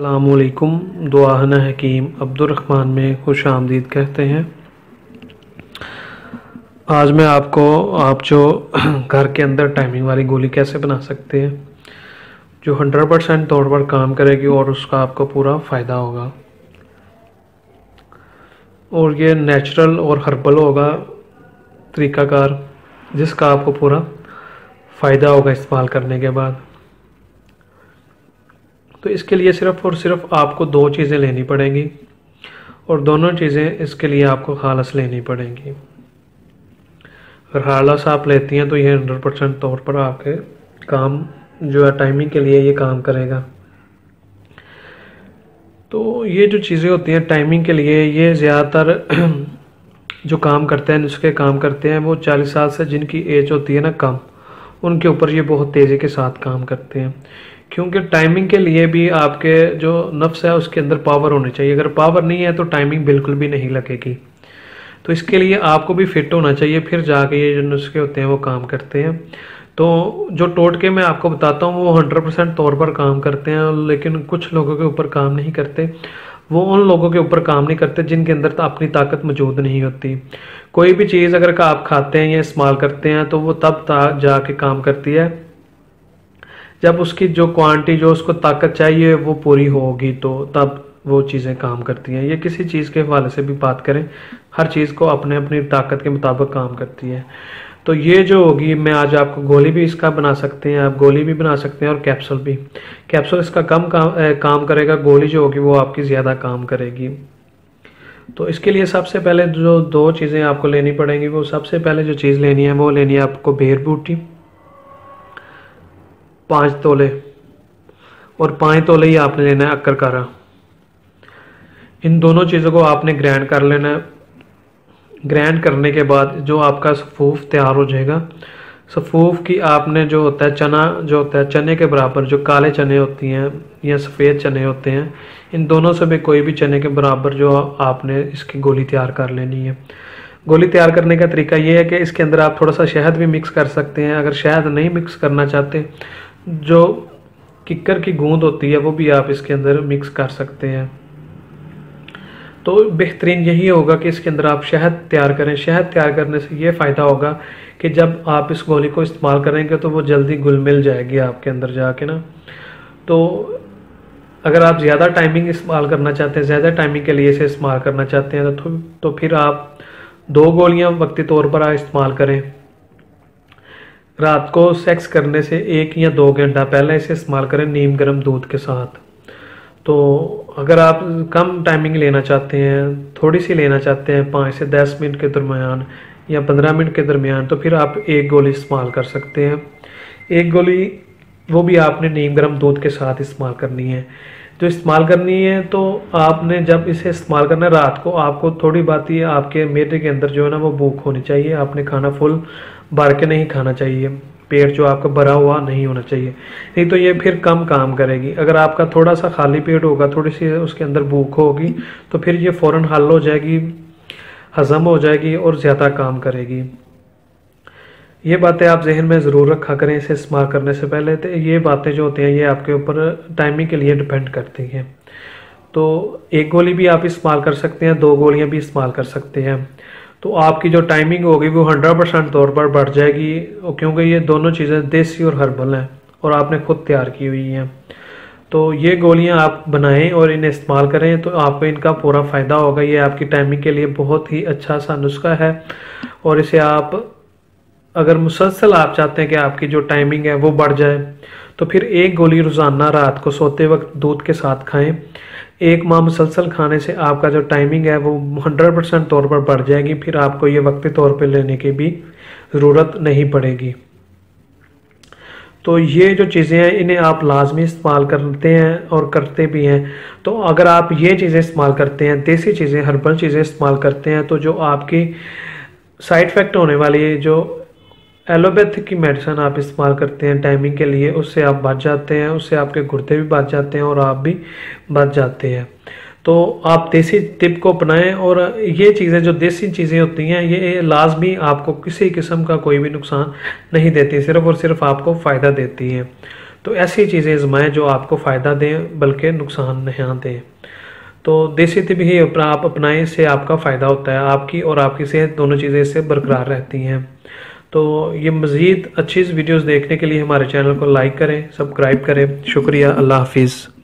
अस्सलामुअलैकुम। दुआहना हकीम अब्दुर्रहमान में खुश आमदीद कहते हैं। आज मैं आपको आप जो घर के अंदर टाइमिंग वाली गोली कैसे बना सकते हैं जो 100% तौर पर काम करेगी और उसका आपको पूरा फ़ायदा होगा और ये नेचुरल और हर्बल होगा तरीक़ाकार जिसका आपको पूरा फ़ायदा होगा इस्तेमाल करने के बाद। तो इसके लिए सिर्फ़ और सिर्फ आपको दो चीज़ें लेनी पड़ेंगी और दोनों चीज़ें इसके लिए आपको खालस लेनी पड़ेंगी। अगर खालस आप लेती हैं तो ये 100% तौर पर आपके काम जो है टाइमिंग के लिए ये काम करेगा। तो ये जो चीज़ें होती हैं टाइमिंग के लिए, ये ज़्यादातर जो काम करते हैं नुस्खे काम करते हैं वो 40 साल से जिनकी एज होती है ना कम, उनके ऊपर ये बहुत तेज़ी के साथ काम करते हैं। क्योंकि टाइमिंग के लिए भी आपके जो नफ्स है उसके अंदर पावर होनी चाहिए। अगर पावर नहीं है तो टाइमिंग बिल्कुल भी नहीं लगेगी। तो इसके लिए आपको भी फिट होना चाहिए, फिर जाके ये जो नुस्खे होते हैं वो काम करते हैं। तो जो टोटके मैं आपको बताता हूँ वो 100% तौर पर काम करते हैं, लेकिन कुछ लोगों के ऊपर काम नहीं करते। वो उन लोगों के ऊपर काम नहीं करते जिनके अंदर तो अपनी ताकत मौजूद नहीं होती। कोई भी चीज़ अगर आप खाते हैं या इस्तेमाल करते हैं तो वो तब जाके काम करती है जब उसकी जो क्वांटिटी जो उसको ताकत चाहिए वो पूरी होगी, तो तब वो चीज़ें काम करती हैं। ये किसी चीज़ के हवाले से भी बात करें, हर चीज़ को अपने अपनी ताकत के मुताबिक काम करती है। तो ये जो होगी, मैं आज आपको गोली भी इसका बना सकते हैं, आप गोली भी बना सकते हैं और कैप्सूल भी। कैप्सूल इसका कम काम करेगा, गोली जो होगी वो आपकी ज़्यादा काम करेगी। तो इसके लिए सबसे पहले जो दो चीज़ें आपको लेनी पड़ेंगी, वो सबसे पहले जो चीज़ लेनी है वो लेनी है आपको बेर बूटी 5 तोले, और 5 तोले ही आपने लेना है अक्करकारा। इन दोनों चीज़ों को आपने ग्राइंड कर लेना है। ग्राइंड करने के बाद जो आपका सफ़ूफ तैयार हो जाएगा, सफ़ूफ की आपने जो होता है चना, जो होता है चने के बराबर, जो काले चने होती हैं या सफ़ेद चने होते हैं, इन दोनों से भी कोई भी चने के बराबर जो आपने इसकी गोली तैयार कर लेनी है। गोली तैयार करने का तरीका ये है कि इसके अंदर आप थोड़ा सा शहद भी मिक्स कर सकते हैं। अगर शहद नहीं मिक्स करना चाहते, जो किक्कर की गूंद होती है वो भी आप इसके अंदर मिक्स कर सकते हैं। तो बेहतरीन यही होगा कि इसके अंदर आप शहद तैयार करें। शहद तैयार करने से ये फ़ायदा होगा कि जब आप इस गोली को इस्तेमाल करेंगे तो वो जल्दी घुल मिल जाएगी आपके अंदर जाके ना। तो अगर आप ज़्यादा टाइमिंग इस्तेमाल करना चाहते हैं, ज़्यादा टाइमिंग के लिए इसे इस्तेमाल करना चाहते हैं तो फिर आप 2 गोलियाँ वक्ती तौर पर इस्तेमाल करें। रात को सेक्स करने से 1 या 2 घंटा पहले इसे इस्तेमाल करें नीम गर्म दूध के साथ। तो अगर आप कम टाइमिंग लेना चाहते हैं, थोड़ी सी लेना चाहते हैं 5 से 10 मिनट के दरमियान या 15 मिनट के दरमियान, तो फिर आप 1 गोली इस्तेमाल कर सकते हैं। 1 गोली वो भी आपने नीम गर्म दूध के साथ इस्तेमाल करनी है। जो इस्तेमाल करनी है तो आपने जब इसे इस्तेमाल करना है रात को, आपको थोड़ी बात ही आपके मेदे के अंदर जो है ना वो भूख होनी चाहिए। आपने खाना फुल भर के नहीं खाना चाहिए, पेट जो आपका भरा हुआ नहीं होना चाहिए, नहीं तो ये फिर कम काम करेगी। अगर आपका थोड़ा सा खाली पेट होगा, थोड़ी सी उसके अंदर भूख होगी, तो फिर ये फ़ौरन हल हो जाएगी, हज़म हो जाएगी और ज़्यादा काम करेगी। ये बातें आप जहन में ज़रूर रखा करें इसे इस्तेमाल करने से पहले। तो ये बातें जो होती हैं ये आपके ऊपर टाइमिंग के लिए डिपेंड करती हैं। तो 1 गोली भी आप इस्तेमाल कर सकते हैं, 2 गोलियाँ भी इस्तेमाल कर सकते हैं। तो आपकी जो टाइमिंग होगी वो 100% तौर पर बढ़ जाएगी, क्योंकि ये दोनों चीज़ें देसी और हर्बल हैं और आपने खुद तैयार की हुई हैं। तो ये गोलियां आप बनाएं और इन्हें इस्तेमाल करें तो आपको इनका पूरा फ़ायदा होगा। ये आपकी टाइमिंग के लिए बहुत ही अच्छा सा नुस्खा है और इसे आप अगर मुसलसल आप चाहते हैं कि आपकी जो टाइमिंग है वो बढ़ जाए, तो फिर 1 गोली रोज़ाना रात को सोते वक्त दूध के साथ खाएं। 1 माह मुसलसल खाने से आपका जो टाइमिंग है वो 100% तौर पर बढ़ जाएगी। फिर आपको ये वक्ती तौर पर लेने की भी ज़रूरत नहीं पड़ेगी। तो ये जो चीज़ें हैं इन्हें आप लाजमी इस्तेमाल करते हैं और करते भी हैं। तो अगर आप ये चीज़ें इस्तेमाल करते हैं, देसी चीज़ें, हर्बल चीज़ें इस्तेमाल करते हैं, तो जो आपकी साइड इफ़ेक्ट होने वाली जो एलोपैथिक की मेडिसिन आप इस्तेमाल करते हैं टाइमिंग के लिए, उससे आप बच जाते हैं, उससे आपके गुर्दे भी बच जाते हैं और आप भी बच जाते हैं। तो आप देसी टिप को अपनाएं और ये चीज़ें जो देसी चीज़ें होती हैं ये लाजमी आपको किसी किस्म का कोई भी नुकसान नहीं देती, सिर्फ़ और सिर्फ आपको फ़ायदा देती हैं। तो ऐसी चीज़ें आजमाएं जो आपको फ़ायदा दें बल्कि नुकसान नहीं दें। तो देसी तिब ही आप अपनाएं, इससे आपका फ़ायदा होता है, आपकी और आपकी सेहत दोनों चीज़ें इससे बरकरार रहती हैं। तो ये मज़ीद अच्छी वीडियोस देखने के लिए हमारे चैनल को लाइक करें, सब्सक्राइब करें। शुक्रिया, अल्लाह हाफिज़।